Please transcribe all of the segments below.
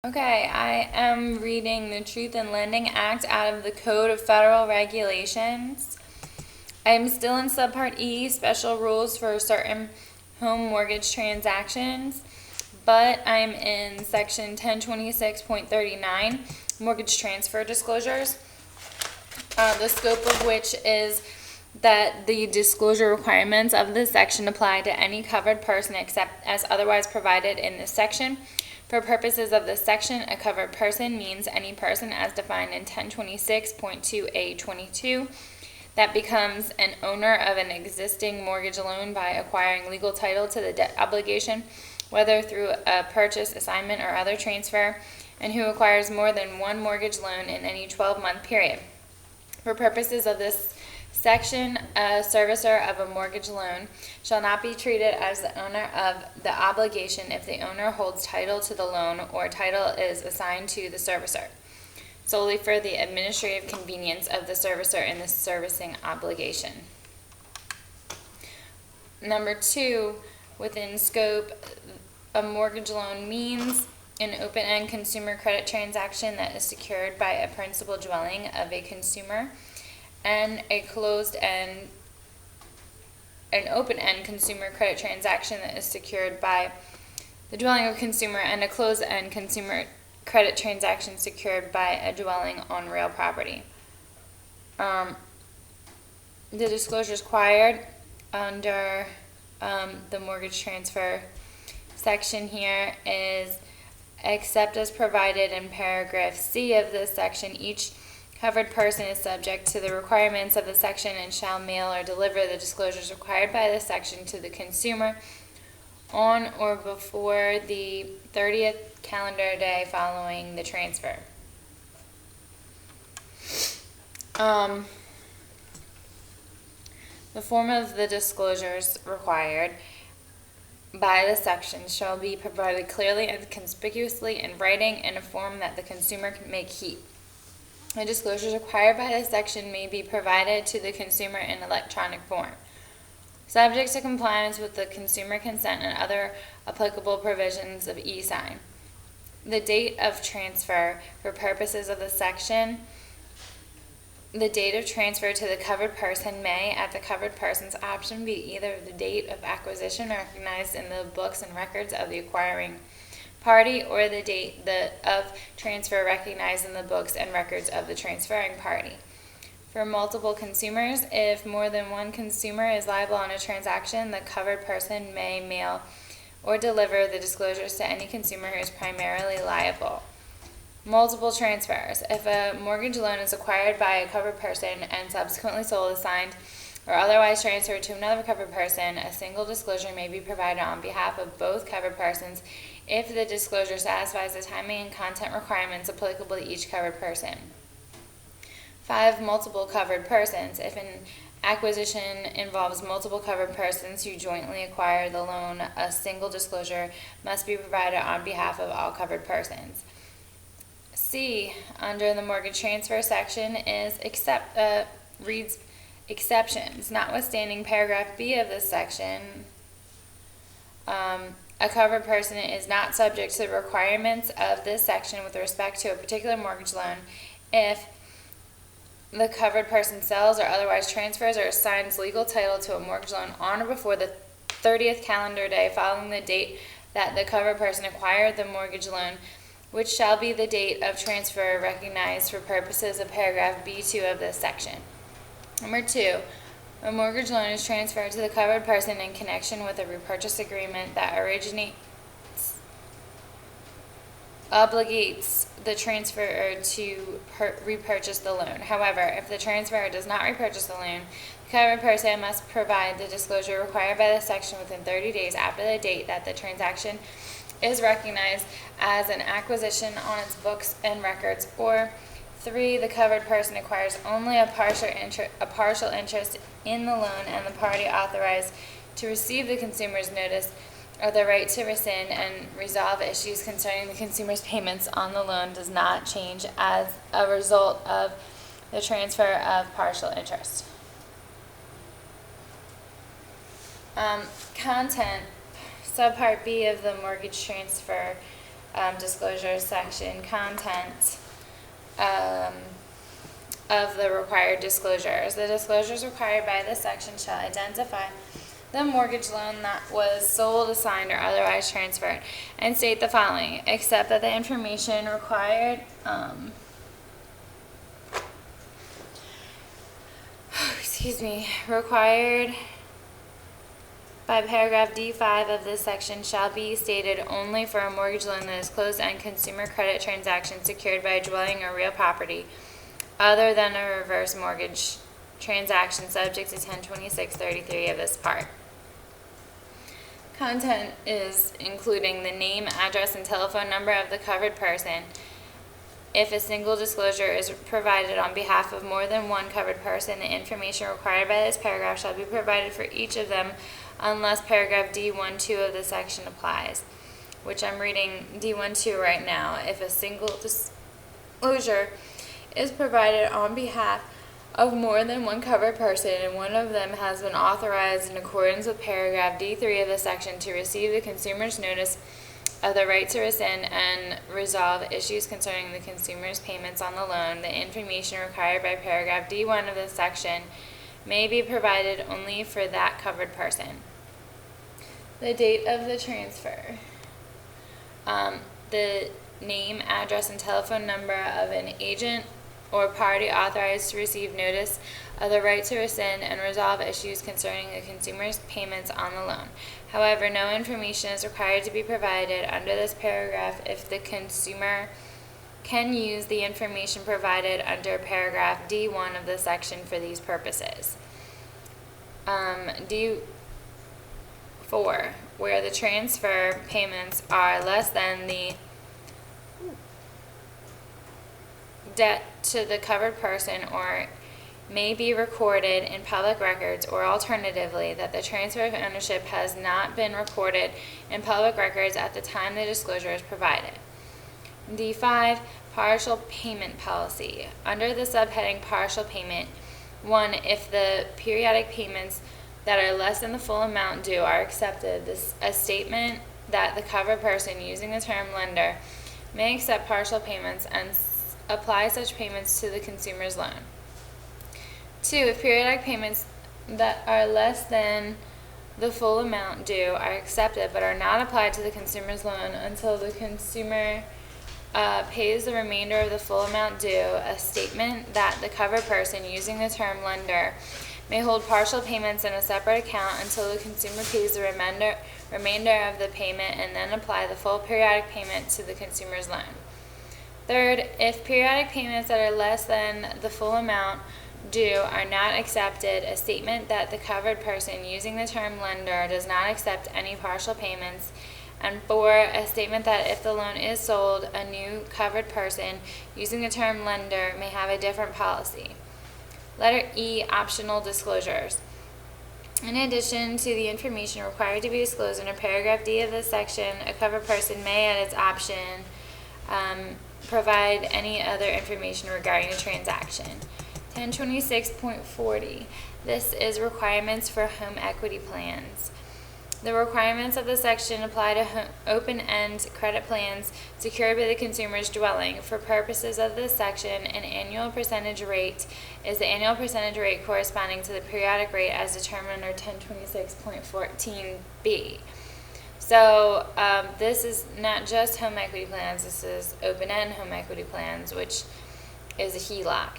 Okay, I am reading the Truth in Lending Act out of the Code of Federal Regulations. I am still in Subpart E, special rules for certain home mortgage transactions, but I'm in section 1026.39, mortgage transfer disclosures, the scope of which is that the disclosure requirements of this section apply to any covered person except as otherwise provided in this section. For purposes of this section, a covered person means any person as defined in 1026.2A22 that becomes an owner of an existing mortgage loan by acquiring legal title to the debt obligation, whether through a purchase, assignment, or other transfer, and who acquires more than one mortgage loan in any 12-month period. For purposes of this section, a servicer of a mortgage loan shall not be treated as the owner of the obligation if the owner holds title to the loan or title is assigned to the servicer, solely for the administrative convenience of the servicer in the servicing obligation. Number 2, within scope, a mortgage loan means an open-end consumer credit transaction that is secured by a principal dwelling of a consumer, and an open-end consumer credit transaction that is secured by the dwelling of a consumer, and a closed-end consumer credit transaction secured by a dwelling on real property. The disclosures required under the mortgage transfer section here is, except as provided in paragraph C of this section, each covered person is subject to the requirements of the section and shall mail or deliver the disclosures required by this section to the consumer on or before the 30th calendar day following the transfer. The form of the disclosures required by the section shall be provided clearly and conspicuously in writing in a form that the consumer may keep. The disclosures required by this section may be provided to the consumer in electronic form, subject to compliance with the consumer consent and other applicable provisions of e-sign. The date of transfer for purposes of the section, the date of transfer to the covered person may, at the covered person's option, be either the date of acquisition recognized in the books and records of the acquiring party or the date of transfer recognized in the books and records of the transferring party. For multiple consumers, if more than one consumer is liable on a transaction, the covered person may mail or deliver the disclosures to any consumer who is primarily liable. Multiple transfers. If a mortgage loan is acquired by a covered person and subsequently sold, assigned, or otherwise transferred to another covered person, a single disclosure may be provided on behalf of both covered persons if the disclosure satisfies the timing and content requirements applicable to each covered person. 5. Multiple covered persons. If an acquisition involves multiple covered persons who jointly acquire the loan, a single disclosure must be provided on behalf of all covered persons. C, under the mortgage transfer section, is reads exceptions. Notwithstanding paragraph B of this section, a covered person is not subject to the requirements of this section with respect to a particular mortgage loan if the covered person sells or otherwise transfers or assigns legal title to a mortgage loan on or before the 30th calendar day following the date that the covered person acquired the mortgage loan, which shall be the date of transfer recognized for purposes of paragraph B2 of this section. Number 2, a mortgage loan is transferred to the covered person in connection with a repurchase agreement that obligates the transferor to repurchase the loan. However, if the transferor does not repurchase the loan, the covered person must provide the disclosure required by this section within 30 days after the date that the transaction is recognized as an acquisition on its books and records, or 3, the covered person acquires only a partial interest in the loan and the party authorized to receive the consumer's notice or the right to rescind and resolve issues concerning the consumer's payments on the loan does not change as a result of the transfer of partial interest. Content. Subpart B of the mortgage transfer disclosure section, content of the required disclosures. The disclosures required by this section shall identify the mortgage loan that was sold, assigned, or otherwise transferred, and state the following, except that the information required required by paragraph D5 of this section shall be stated only for a mortgage loan that is closed-end consumer credit transaction secured by a dwelling or real property other than a reverse mortgage transaction subject to 1026(33) of this part. Content is including the name, address, and telephone number of the covered person. If a single disclosure is provided on behalf of more than one covered person, the information required by this paragraph shall be provided for each of them unless paragraph D1(2) of the section applies, which I'm reading D1(2) right now. If a single disclosure is provided on behalf of more than one covered person and one of them has been authorized in accordance with paragraph D3 of the section to receive the consumer's notice of the right to rescind and resolve issues concerning the consumer's payments on the loan, the information required by paragraph D1 of this section may be provided only for that covered person. The date of the transfer. The name, address, and telephone number of an agent or party authorized to receive notice of the right to rescind and resolve issues concerning the consumer's payments on the loan. However, no information is required to be provided under this paragraph if the consumer can use the information provided under paragraph D1 of this section for these purposes. D4, where the transfer payments are less than the debt to the covered person or may be recorded in public records, or alternatively that the transfer of ownership has not been recorded in public records at the time the disclosure is provided. D5, partial payment policy. Under the subheading partial payment, 1, if the periodic payments that are less than the full amount due are accepted, a statement that the covered person using the term lender may accept partial payments and apply such payments to the consumer's loan. 2, if periodic payments that are less than the full amount due are accepted but are not applied to the consumer's loan until the consumer pays the remainder of the full amount due, a statement that the covered person using the term lender may hold partial payments in a separate account until the consumer pays the remainder of the payment and then apply the full periodic payment to the consumer's loan. 3rd, if periodic payments that are less than the full amount due are not accepted, a statement that the covered person using the term lender does not accept any partial payments. And 4, a statement that if the loan is sold, a new covered person using the term lender may have a different policy. Letter E, optional disclosures. In addition to the information required to be disclosed under paragraph D of this section, a covered person may, at its option, provide any other information regarding the transaction. 1026.40. This is requirements for home equity plans. The requirements of the section apply to open-end credit plans secured by the consumer's dwelling. For purposes of this section, an annual percentage rate is the annual percentage rate corresponding to the periodic rate as determined under 1026.14b. So this is not just home equity plans, this is open-end home equity plans, which is a HELOC.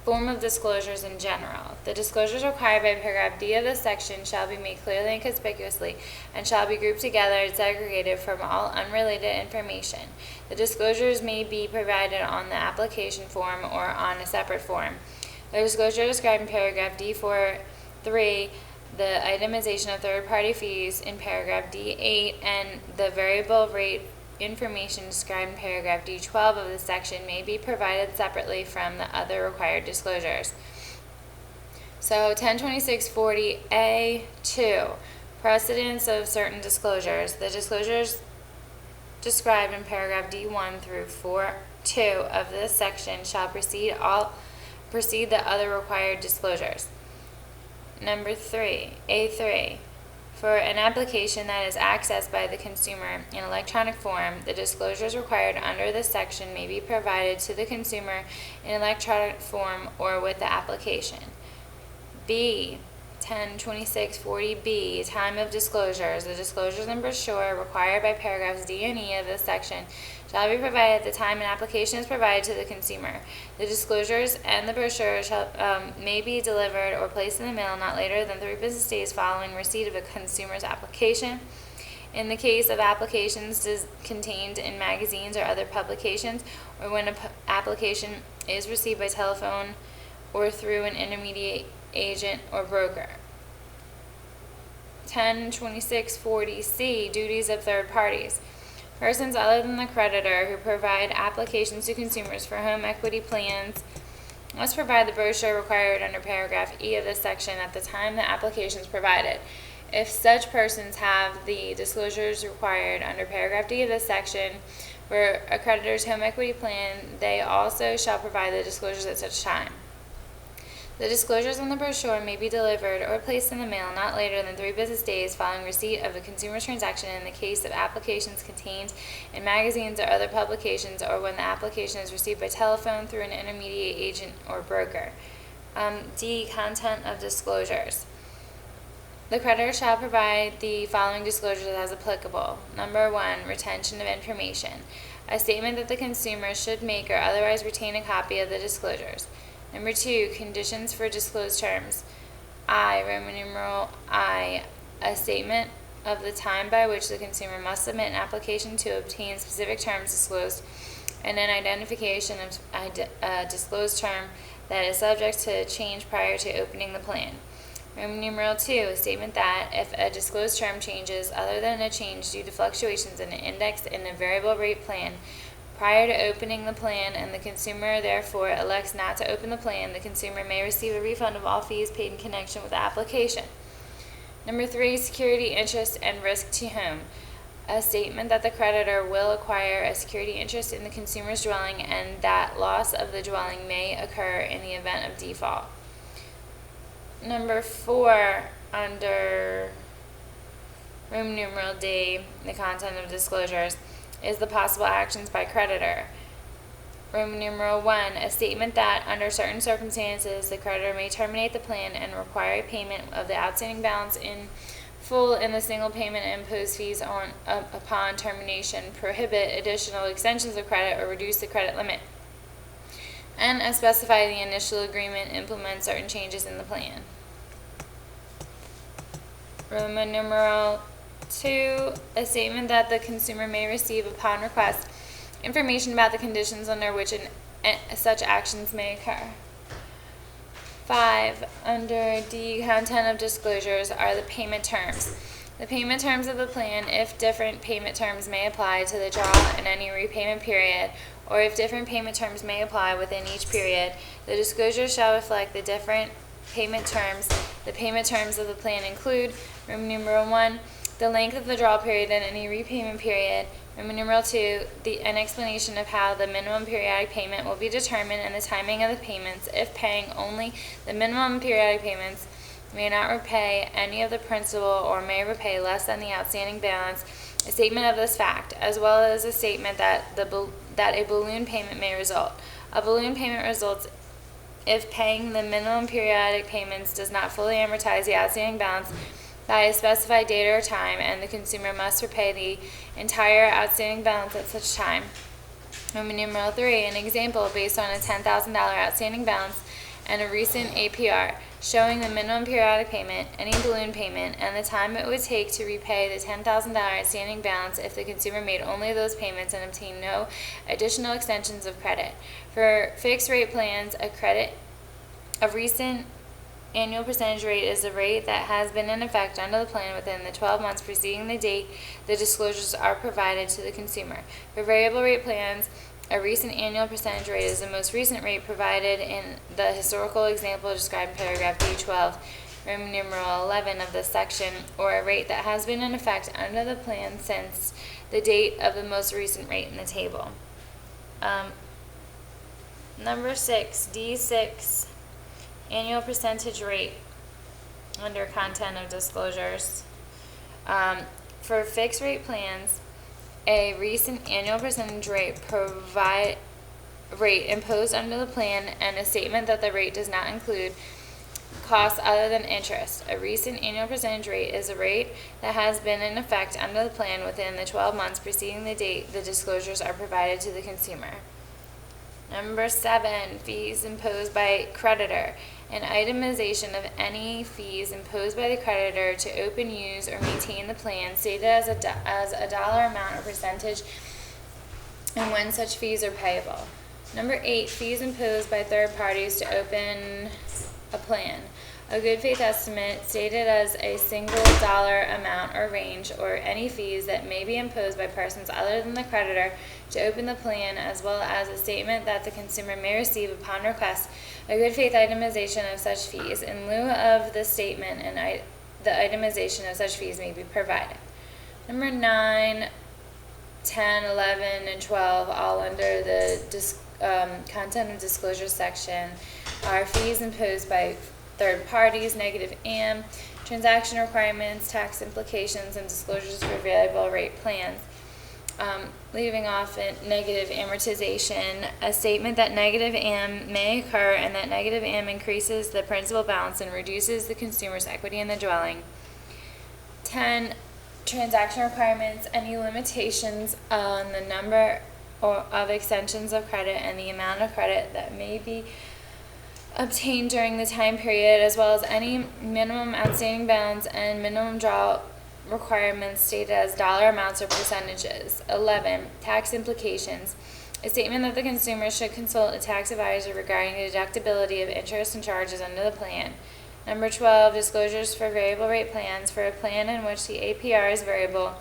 Form of disclosures in general. The disclosures required by paragraph D of this section shall be made clearly and conspicuously and shall be grouped together and segregated from all unrelated information. The disclosures may be provided on the application form or on a separate form. The disclosure described in paragraph D4.3, the itemization of third-party fees in paragraph D8, and the variable rate information described in paragraph D12 of this section may be provided separately from the other required disclosures. So 1026.40A2, precedence of certain disclosures. The disclosures described in paragraph D1 through 4.2 of this section shall precede the other required disclosures. Number 3, A3. For an application that is accessed by the consumer in electronic form, the disclosures required under this section may be provided to the consumer in electronic form or with the application. B. 102640B, time of disclosures. The disclosures in brochure required by paragraphs D and E of this section shall be provided at the time an application is provided to the consumer. The disclosures and the brochure may be delivered or placed in the mail not later than 3 business days following receipt of a consumer's application. In the case of applications contained in magazines or other publications, or when an application is received by telephone or through an intermediate agent or broker. 102640C, duties of third parties. Persons other than the creditor who provide applications to consumers for home equity plans must provide the brochure required under paragraph E of this section at the time the application is provided. If such persons have the disclosures required under paragraph D of this section for a creditor's home equity plan, they also shall provide the disclosures at such time. The disclosures in the brochure may be delivered or placed in the mail not later than 3 business days following receipt of a consumer transaction in the case of applications contained in magazines or other publications, or when the application is received by telephone through an intermediate agent or broker. D. Content of disclosures. The creditor shall provide the following disclosures as applicable. Number 1, retention of information. A statement that the consumer should make or otherwise retain a copy of the disclosures. Number 2, conditions for disclosed terms. I, Roman numeral I, a statement of the time by which the consumer must submit an application to obtain specific terms disclosed, and an identification of a disclosed term that is subject to change prior to opening the plan. Roman numeral 2, a statement that if a disclosed term changes other than a change due to fluctuations in an index in a variable rate plan prior to opening the plan, and the consumer therefore elects not to open the plan, the consumer may receive a refund of all fees paid in connection with the application. Number 3, security interest and risk to whom. A statement that the creditor will acquire a security interest in the consumer's dwelling and that loss of the dwelling may occur in the event of default. Number 4, under Roman numeral D, the content of disclosures, is the possible actions by creditor. Roman numeral 1, a statement that under certain circumstances the creditor may terminate the plan and require payment of the outstanding balance in full in the single payment and impose fees upon termination, prohibit additional extensions of credit or reduce the credit limit, and as specified in the initial agreement, implement certain changes in the plan. Roman numeral 2, a statement that the consumer may receive upon request information about the conditions under which such actions may occur. 5, under D, content of disclosures, are the payment terms. The payment terms of the plan, if different payment terms may apply to the draw in any repayment period, or if different payment terms may apply within each period, the disclosure shall reflect the different payment terms. The payment terms of the plan include Roman numeral 1, the length of the draw period in any repayment period. Roman numeral 2, an explanation of how the minimum periodic payment will be determined and the timing of the payments. If paying only the minimum periodic payments, may not repay any of the principal or may repay less than the outstanding balance. A statement of this fact, as well as a statement that a balloon payment may result. A balloon payment results if paying the minimum periodic payments does not fully amortize the outstanding balance by a specified date or time, and the consumer must repay the entire outstanding balance at such time. Roman numeral 3, an example based on a $10,000 outstanding balance and a recent APR, showing the minimum periodic payment, any balloon payment, and the time it would take to repay the $10,000 outstanding balance if the consumer made only those payments and obtained no additional extensions of credit. For fixed rate plans, a recent annual percentage rate is the rate that has been in effect under the plan within the 12 months preceding the date the disclosures are provided to the consumer. For variable rate plans, a recent annual percentage rate is the most recent rate provided in the historical example described in paragraph D12, Roman numeral 11 of this section, or a rate that has been in effect under the plan since the date of the most recent rate in the table. Number 6, D6, annual percentage rate under content of disclosures. For fixed rate plans, a recent annual percentage rate imposed under the plan and a statement that the rate does not include costs other than interest. A recent annual percentage rate is a rate that has been in effect under the plan within the 12 months preceding the date the disclosures are provided to the consumer. Number 7, fees imposed by creditor. An itemization of any fees imposed by the creditor to open, use, or maintain the plan, stated as a dollar amount or percentage, and when such fees are payable. Number 8, fees imposed by third parties to open a plan. A good faith estimate stated as a single dollar amount or range, or any fees that may be imposed by persons other than the creditor to open the plan, as well as a statement that the consumer may receive upon request a good faith itemization of such fees. In lieu of the statement, and the itemization of such fees may be provided. Number 9, 10, 11, and 12, all under the content of disclosure section, are fees imposed by third parties, negative AM, transaction requirements, tax implications, and disclosures for variable rate plans. Leaving off negative amortization, a statement that negative AM may occur and that negative AM increases the principal balance and reduces the consumer's equity in the dwelling. 10, transaction requirements, any limitations on the number of extensions of credit and the amount of credit that may be obtained during the time period, as well as any minimum outstanding balance and minimum draw requirements stated as dollar amounts or percentages. 11, tax implications. A statement that the consumer should consult a tax advisor regarding the deductibility of interest and charges under the plan. Number 12, disclosures for variable rate plans. For a plan in which the APR is variable,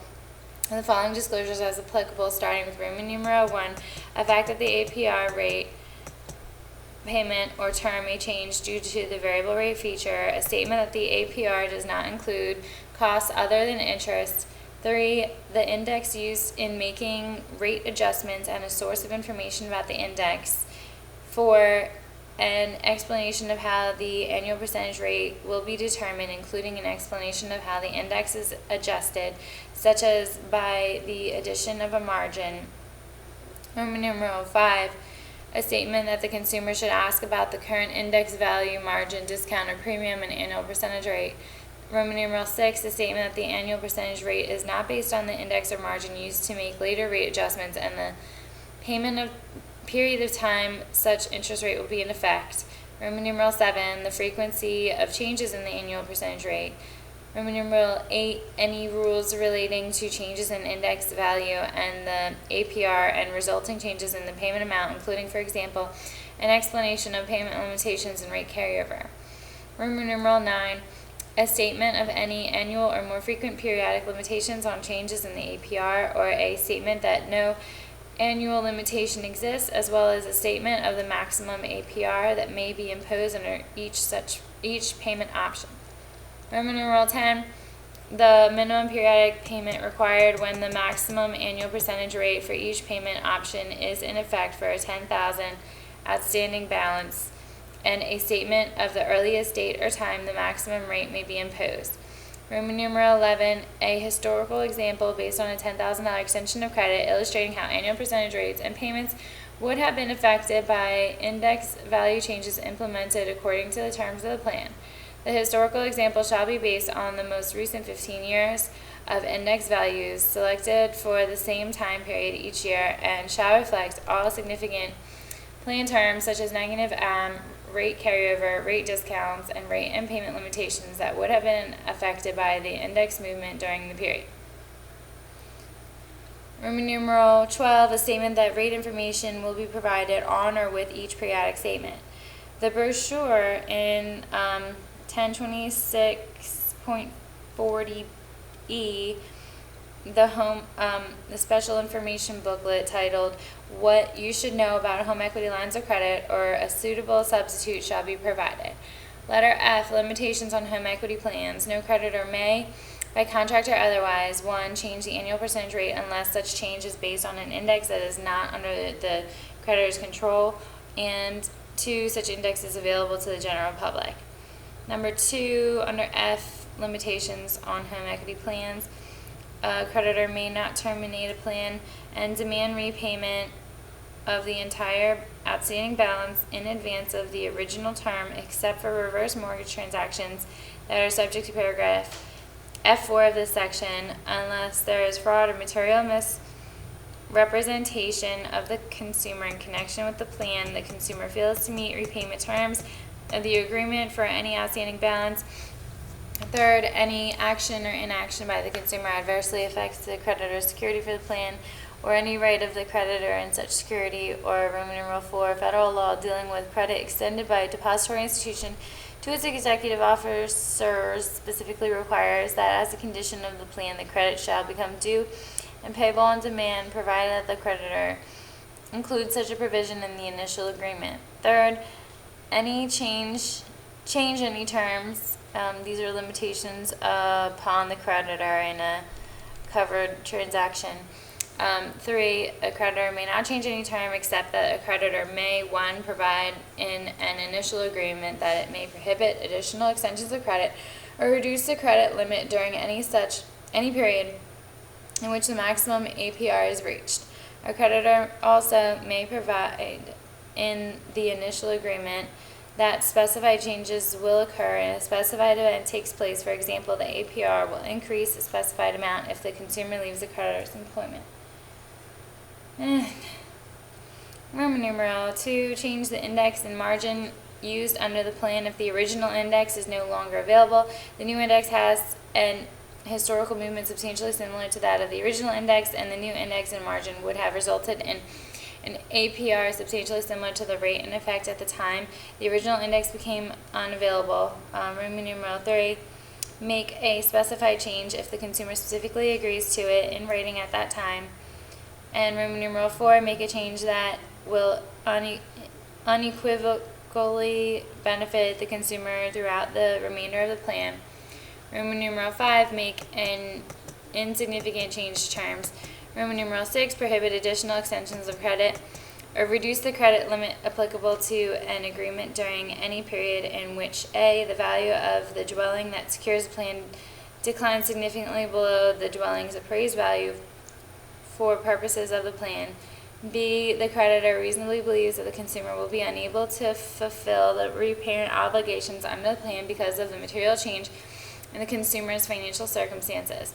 the following disclosures as applicable, starting with Roman numeral 1, a fact that the APR rate payment or term may change due to the variable rate feature, a statement that the APR does not include costs other than interest. 3, the index used in making rate adjustments and a source of information about the index. 4, an explanation of how the annual percentage rate will be determined, including an explanation of how the index is adjusted, such as by the addition of a margin. Roman numeral 5, a statement that the consumer should ask about the current index value, margin, discount, or premium, and annual percentage rate. Roman numeral 6, a statement that the annual percentage rate is not based on the index or margin used to make later rate adjustments, and the payment of period of time such interest rate will be in effect. Roman numeral 7, the frequency of changes in the annual percentage rate. Roman numeral 8, any rules relating to changes in index value and the APR and resulting changes in the payment amount, including, for example, an explanation of payment limitations and rate carryover. Roman numeral 9, a statement of any annual or more frequent periodic limitations on changes in the APR, or a statement that no annual limitation exists, as well as a statement of the maximum APR that may be imposed under each payment option. Roman numeral 10, the minimum periodic payment required when the maximum annual percentage rate for each payment option is in effect for a $10,000 outstanding balance, and a statement of the earliest date or time the maximum rate may be imposed. Roman numeral 11, a historical example based on a $10,000 extension of credit, illustrating how annual percentage rates and payments would have been affected by index value changes implemented according to the terms of the plan. The historical example shall be based on the most recent 15 years of index values selected for the same time period each year, and shall reflect all significant plan terms such as negative rate carryover, rate discounts, and rate and payment limitations that would have been affected by the index movement during the period. Roman numeral 12, a statement that rate information will be provided on or with each periodic statement. The brochure in 1026.40E, the special information booklet titled "What You Should Know About Home Equity Lines of Credit" or a suitable substitute shall be provided. Letter F, limitations on home equity plans. No creditor may, by contract or otherwise, 1, change the annual percentage rate unless such change is based on an index that is not under the creditor's control, and 2, such index is available to the general public. Number 2, under F, limitations on home equity plans. A creditor may not terminate a plan and demand repayment of the entire outstanding balance in advance of the original term, except for reverse mortgage transactions that are subject to paragraph F4 of this section, unless there is fraud or material misrepresentation of the consumer in connection with the plan. The consumer fails to meet repayment terms of the agreement for any outstanding balance. Third, any action or inaction by the consumer adversely affects the creditor's security for the plan or any right of the creditor in such security, or Roman numeral 4, federal law dealing with credit extended by a depository institution to its executive officers specifically requires that as a condition of the plan, the credit shall become due and payable on demand, provided that the creditor includes such a provision in the initial agreement. Third, any change any terms. These are limitations upon the creditor in a covered transaction. 3, a creditor may not change any term except that a creditor may, 1, provide in an initial agreement that it may prohibit additional extensions of credit or reduce the credit limit during any period in which the maximum APR is reached. A creditor also may provide in the initial agreement that specified changes will occur and a specified event takes place. For example, the APR will increase a specified amount if the consumer leaves the creditor's employment. Roman numeral 2, change the index and margin used under the plan if the original index is no longer available. The new index has an historical movement substantially similar to that of the original index, and the new index and margin would have resulted in an APR substantially similar to the rate in effect at the time the original index became unavailable. Roman numeral 3, make a specified change if the consumer specifically agrees to it in writing at that time. And Roman numeral 4, make a change that will unequivocally benefit the consumer throughout the remainder of the plan. Roman numeral 5, make an insignificant change to terms. Roman numeral 6, prohibit additional extensions of credit or reduce the credit limit applicable to an agreement during any period in which A, the value of the dwelling that secures the plan declines significantly below the dwelling's appraised value for purposes of the plan. B, the creditor reasonably believes that the consumer will be unable to fulfill the repayment obligations under the plan because of the material change in the consumer's financial circumstances.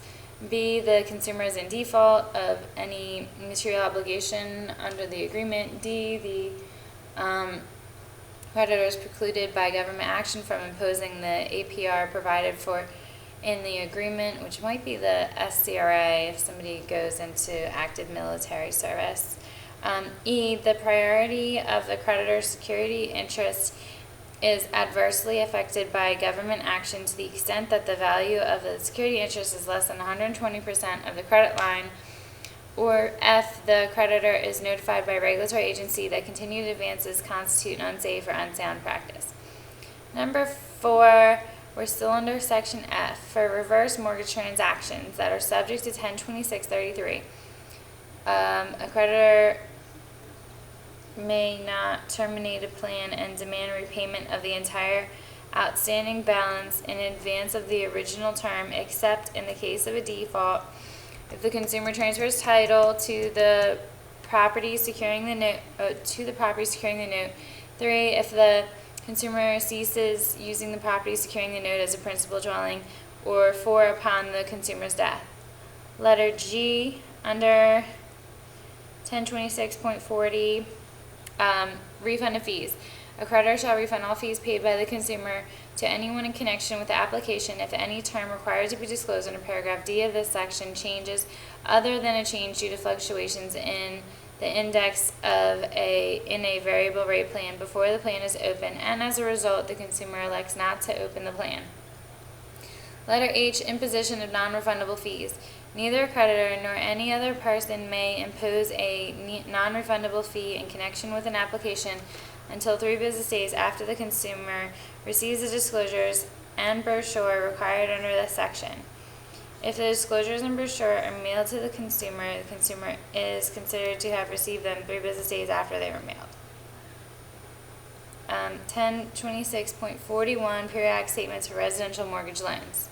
B, the consumer is in default of any material obligation under the agreement. D, the creditor is precluded by government action from imposing the APR provided for in the agreement, which might be the SCRA if somebody goes into active military service. E, the priority of the creditor's security interest is adversely affected by government action to the extent that the value of the security interest is less than 120% of the credit line. Or F, the creditor is notified by a regulatory agency that continued advances constitute an unsafe or unsound practice. Number 4, we're still under Section F for reverse mortgage transactions that are subject to 1026.33. A creditor may not terminate a plan and demand repayment of the entire outstanding balance in advance of the original term, except in the case of a default if the consumer transfers title to the property securing the note. 3, if the consumer ceases using the property securing the note as a principal dwelling, or 4, upon the consumer's death. Letter G under 1026.40. Refund of fees. A creditor shall refund all fees paid by the consumer to anyone in connection with the application if any term required to be disclosed under paragraph D of this section changes other than a change due to fluctuations in the index in a variable rate plan before the plan is open, and as a result the consumer elects not to open the plan. Letter H, imposition of non-refundable fees. Neither a creditor nor any other person may impose a non-refundable fee in connection with an application until 3 business days after the consumer receives the disclosures and brochure required under this section. If the disclosures and brochure are mailed to the consumer is considered to have received them 3 business days after they were mailed. 1026.41, periodic statements for residential mortgage loans.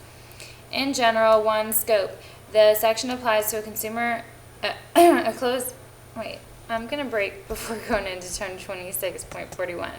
In general, one, scope. The section applies to a consumer, a closed, wait, I'm going to break before going into term 26.41.